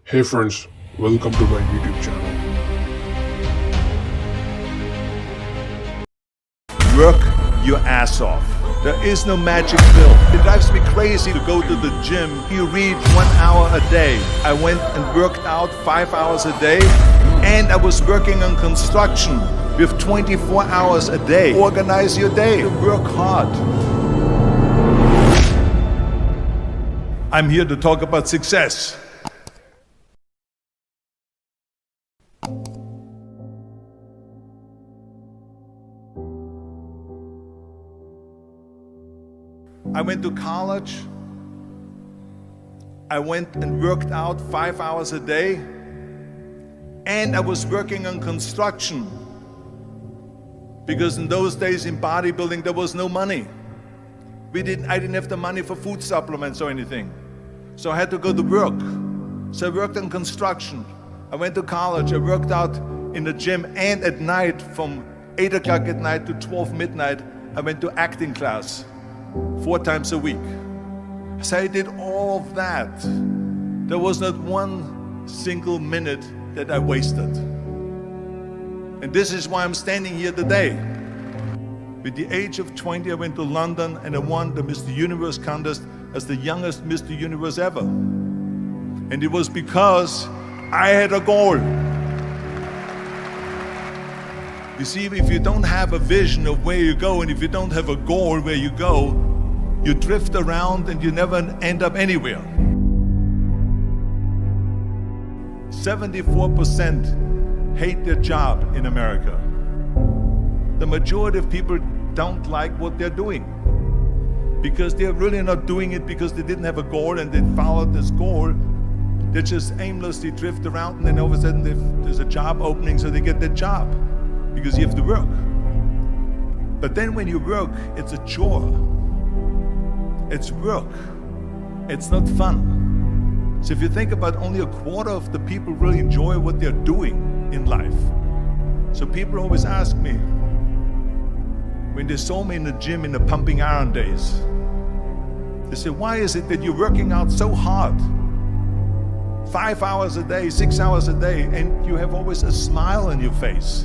Hey friends, welcome to my YouTube channel. Work your ass off. There is no magic pill. It drives me crazy to go to the gym. You read 1 hour a day. I went and worked out 5 hours a day, and I was working on construction with 24 hours a day. Organize your day. Work hard. I'm here to talk about success. I went to college. I went and worked out 5 hours a day, and I was working on construction because in those days in bodybuilding there was no money. I didn't have the money for food supplements or anything, so I had to go to work. So I worked on construction. I went to college. I worked out in the gym, and at night from 8 o'clock at night to 12 midnight I went to acting class 4 times a week. So I did all of that. There was not one single minute that I wasted. And this is why I'm standing here today. With the age of 20, I went to London and I won the Mr. Universe contest as the youngest Mr. Universe ever. And it was because I had a goal. You see, if you don't have a vision of where you go, and if you don't have a goal where you go, you drift around and you never end up anywhere. 74% hate their job in America. The majority of people don't like what they're doing because they're really not doing it because they didn't have a goal and they followed this goal. They just aimlessly drift around, and then all of a sudden there's a job opening, so they get that job because you have to work. But then when you work, it's a chore. It's work. It's not fun. So if you think about, only a quarter of the people really enjoy what they're doing in life. So people always ask me, when they saw me in the gym in the pumping iron days, they say, why is it that you're working out so hard? 5 hours a day, 6 hours a day, and you have always a smile on your face.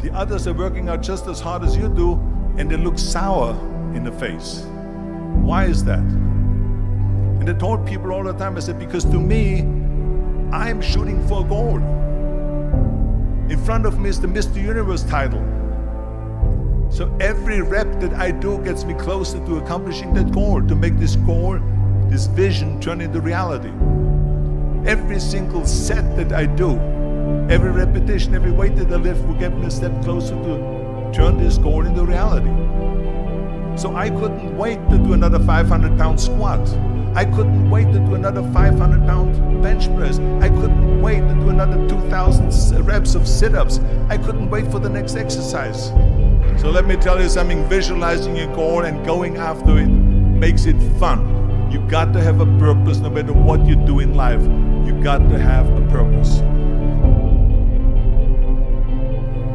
The others are working out just as hard as you do, and they look sour in the face. Why is that? And I told people all the time, I said, because to me, I'm shooting for a goal. In front of me is the Mr. Universe title. So every rep that I do gets me closer to accomplishing that goal, to make this goal, this vision, turn into reality. Every single set that I do, every repetition, every weight that I lift will get me a step closer to turn this goal into reality. So I couldn't wait to do another 500-pound squat. I couldn't wait to do another 500-pound bench press. I couldn't wait to do another 2,000 reps of sit-ups. I couldn't wait for the next exercise. So let me tell you something, visualizing your goal and going after it makes it fun. You got to have a purpose no matter what you do in life. You got to have a purpose.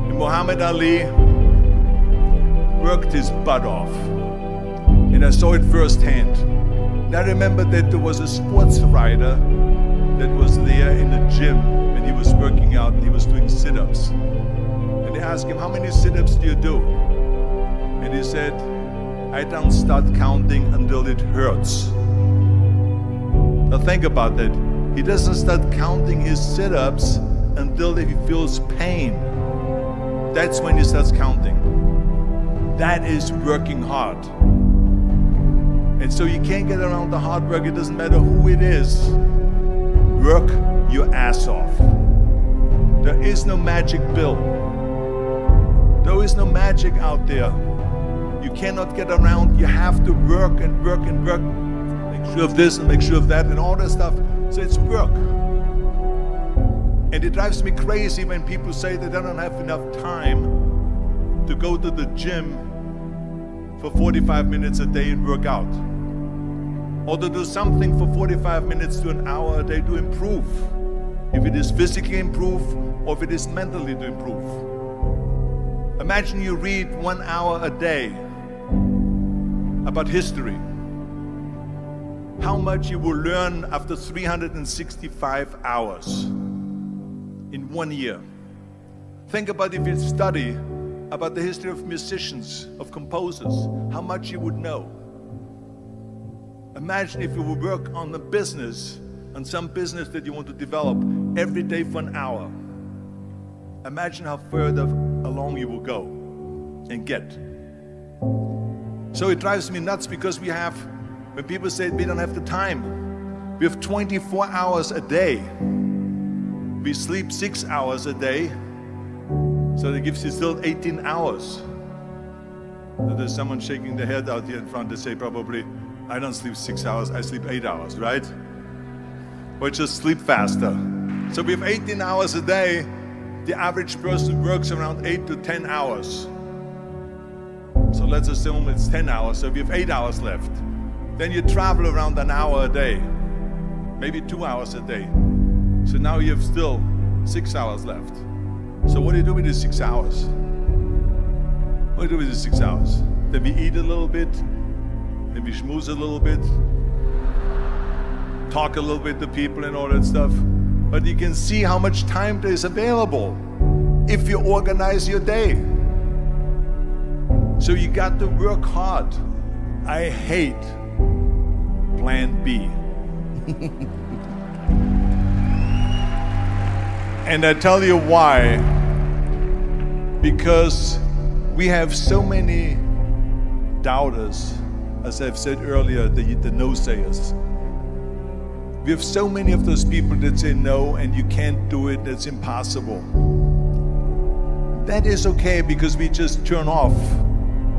And Muhammad Ali worked his butt off, and I saw it firsthand. And I remember that there was a sports writer that was there in the gym when he was working out and he was doing sit-ups. And they asked him, how many sit-ups do you do? And he said, I don't start counting until it hurts. Now think about that. He doesn't start counting his sit-ups until he feels pain. That's when he starts counting. That is working hard. And so you can't get around the hard work. It doesn't matter who it is. Work your ass off. There is no magic pill. There is no magic out there. You cannot get around. You have to work and work and work. Make sure of this and make sure of that and all that stuff. So it's work. And it drives me crazy when people say that they don't have enough time to go to the gym for 45 minutes a day and work out, or to do something for 45 minutes to an hour a day to improve, if it is physically improve or if it is mentally to improve. Imagine you read 1 hour a day about history. how much you will learn after 365 hours in 1 year. Think about if you study about the history of musicians, of composers, how much you would know. Imagine if you would work on a business, on some business that you want to develop every day for an hour. Imagine how further along you will go and get. So it drives me nuts because when people say we don't have the time, we have 24 hours a day. We sleep 6 hours a day, so that gives you still 18 hours. So there's someone shaking their head out here in front. They say probably, I don't sleep 6 hours, I sleep 8 hours, right? Or just sleep faster. So we have 18 hours a day. The average person works around 8 to 10 hours. So let's assume it's 10 hours, so we have 8 hours left. Then you travel around an hour a day, maybe 2 hours a day. So now you have still 6 hours left. So what do you do with these 6 hours? What do you do with these 6 hours? Then we eat a little bit, then we schmooze a little bit, talk a little bit to people and all that stuff. But you can see how much time there is available if you organize your day. So you got to work hard. I hate plan B. And I tell you why. Because we have so many doubters, as I've said earlier, the no-sayers. We have so many of those people that say no and you can't do it, that's impossible. That is okay because we just turn off,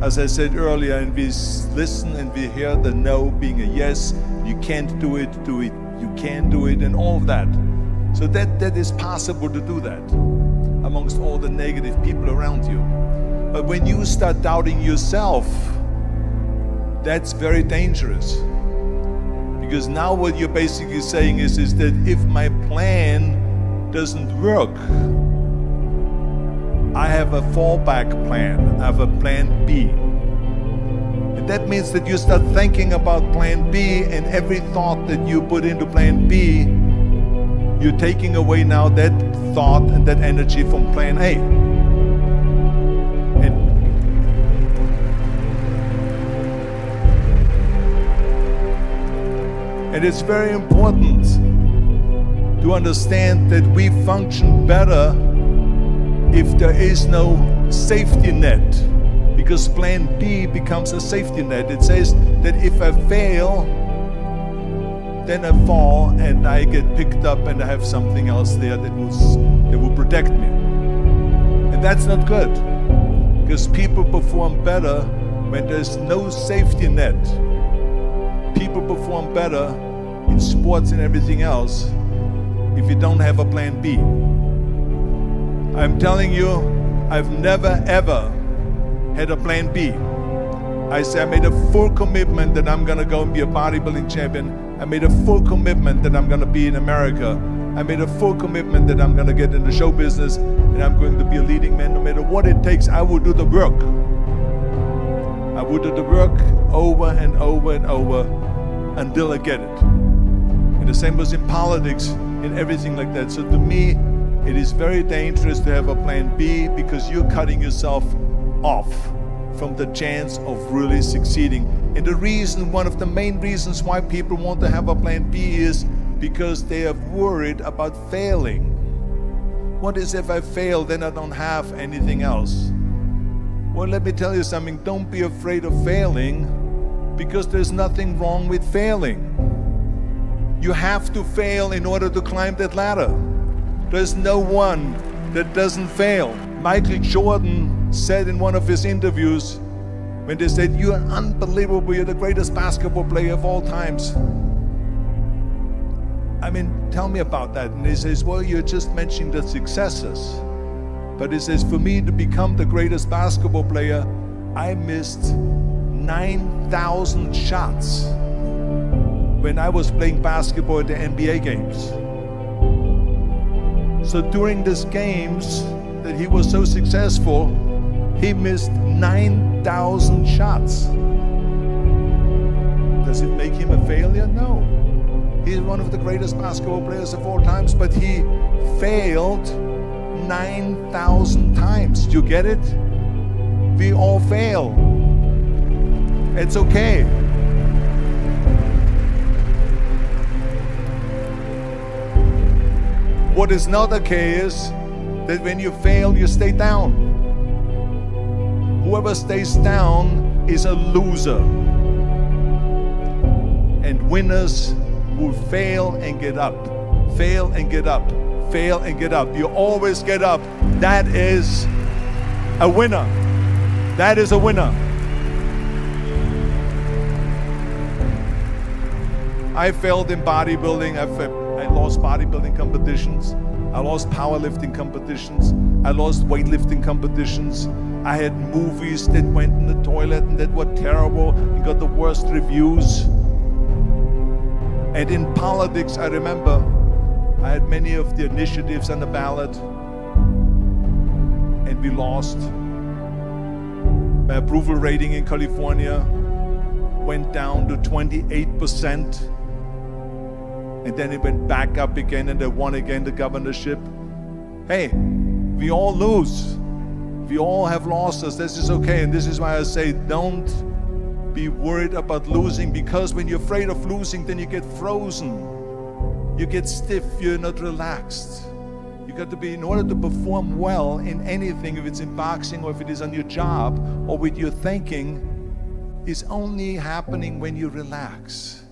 as I said earlier, and we listen and we hear the no being a yes. You can't do it, you can do it, and all of that. So that is possible to do that amongst all the negative people around you. But when you start doubting yourself, that's very dangerous. Because now what you're basically saying is that if my plan doesn't work, I have a fallback plan, I have a plan B. And that means that you start thinking about plan B, and every thought that you put into plan B, you're taking away now that thought and that energy from plan A. And it's very important to understand that we function better if there is no safety net, because plan B becomes a safety net. It says that if I fail, then I fall and I get picked up and I have something else there that will protect me. And that's not good, because people perform better when there's no safety net. People perform better in sports and everything else if you don't have a plan B. I'm telling you, I've never ever had a plan B. I made a full commitment that I'm gonna go and be a bodybuilding champion. I made a full commitment that I'm gonna be in America. I made a full commitment that I'm gonna get in the show business and I'm going to be a leading man. No matter what it takes, I will do the work. I will do the work over and over and over until I get it. And the same was in politics, in everything like that. So to me, it is very dangerous to have a plan B, because you're cutting yourself off from the chance of really succeeding. And the reason, one of the main reasons why people want to have a plan B is because they are worried about failing. What is if I fail, then I don't have anything else? Well, let me tell you something, don't be afraid of failing, because there's nothing wrong with failing. You have to fail in order to climb that ladder. There's no one that doesn't fail. Michael Jordan said in one of his interviews, when they said, "You're unbelievable, you're the greatest basketball player of all times." I mean, tell me about that. And he says, well, you're just mentioning the successes. But he says, for me to become the greatest basketball player, I missed 9,000 shots when I was playing basketball at the NBA games. So during these games that he was so successful, he missed 9,000 shots. Does it make him a failure? No. He's one of the greatest basketball players of all times, but he failed 9,000 times. Do you get it? We all fail. It's okay. What is not okay is that when you fail, you stay down. Whoever stays down is a loser. And winners will fail and get up, fail and get up, fail and get up. You always get up. That is a winner. That is a winner. I failed in bodybuilding. I lost bodybuilding competitions. I lost powerlifting competitions. I lost weightlifting competitions. I had movies that went in the toilet and that were terrible and got the worst reviews. And in politics, I remember I had many of the initiatives on the ballot, and we lost. My approval rating in California went down to 28%, and then it went back up again, and I won again the governorship. Hey, we all lose. We all have losses. This is okay, and this is why I say don't be worried about losing, because when you're afraid of losing, then you get frozen. You get stiff, you're not relaxed. You got to be, in order to perform well in anything, if it's in boxing or if it is on your job or with your thinking, is only happening when you relax.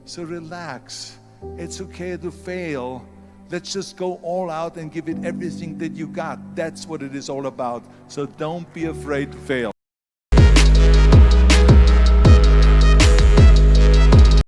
So relax. It's okay to fail. Let's just go all out and give it everything that you got. That's what it is all about. So don't be afraid to fail.